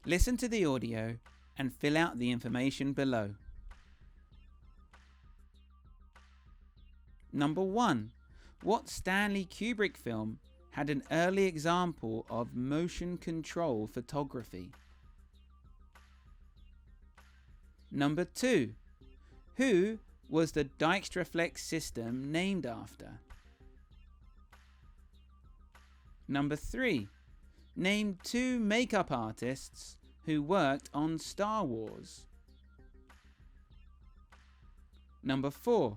Listen to the audio and fill out the information below. Number 1. What Stanley Kubrick film had an early example of motion control photography? Number 2. Who was the Dijkstraflex system named after? Number 3. Name 2 makeup artists who worked on Star Wars. Number 4.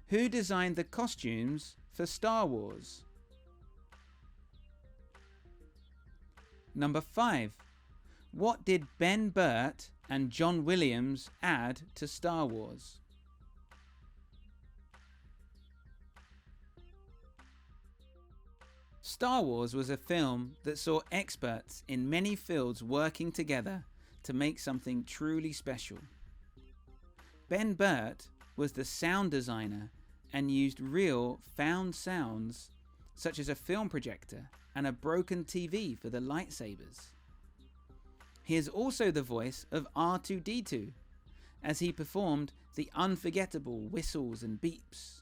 Who designed the costumes for Star Wars? Number 5. What did Ben Burtt and John Williams add to Star Wars? Star Wars was a film that saw experts in many fields working together to make something truly special. Ben Burtt was the sound designer and used real found sounds such as a film projector and a broken TV for the lightsabers. He is also the voice of R2-D2 as he performed the unforgettable whistles and beeps.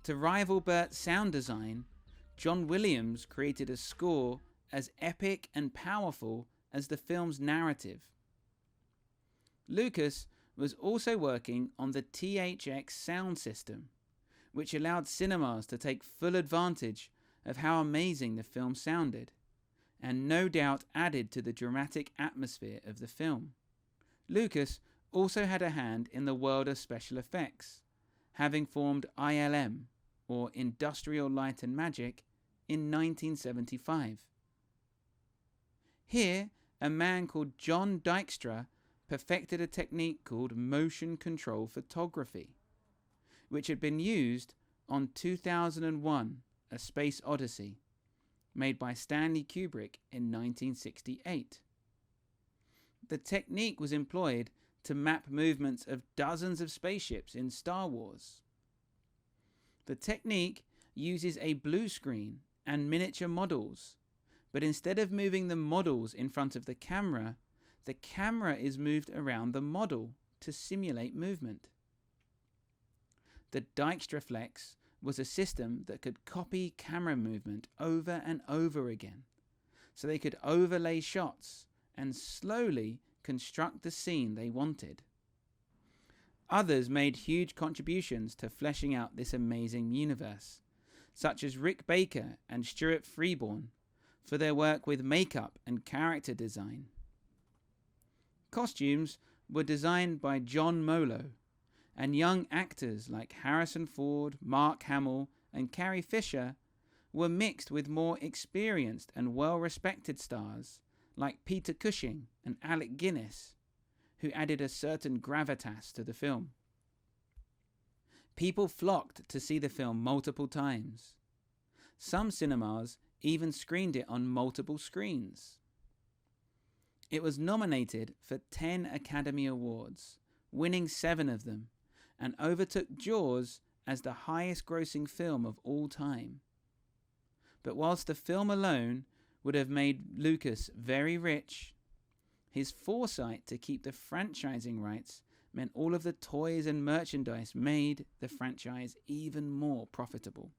To rival Burtt's sound design, John Williams created a score as epic and powerful as the film's narrative. Lucas was also working on the THX sound system, which allowed cinemas to take full advantage of how amazing the film sounded, and no doubt added to the dramatic atmosphere of the film. Lucas also had a hand in the world of special effects, having formed ILM, or Industrial Light and Magic, in 1975. Here, a man called John Dykstra perfected a technique called motion control photography, which had been used on 2001: A Space Odyssey, made by Stanley Kubrick in 1968. The technique was employed to map movements of dozens of spaceships in Star Wars. The technique uses a blue screen and miniature models, but instead of moving the models in front of the camera is moved around the model to simulate movement. The Dijkstraflex was a system that could copy camera movement over and over again, so they could overlay shots and slowly construct the scene they wanted. Others made huge contributions to fleshing out this amazing universe, such as Rick Baker and Stuart Freeborn for their work with makeup and character design. Costumes were designed by John Molo, and young actors like Harrison Ford, Mark Hamill, and Carrie Fisher were mixed with more experienced and well-respected stars like Peter Cushing and Alec Guinness, who added a certain gravitas to the film. People flocked to see the film multiple times. Some cinemas even screened it on multiple screens. It was nominated for 10 Academy Awards, winning 7 of them, and overtook Jaws as the highest-grossing film of all time. But whilst the film alone would have made Lucas very rich, his foresight to keep the franchising rights meant all of the toys and merchandise made the franchise even more profitable.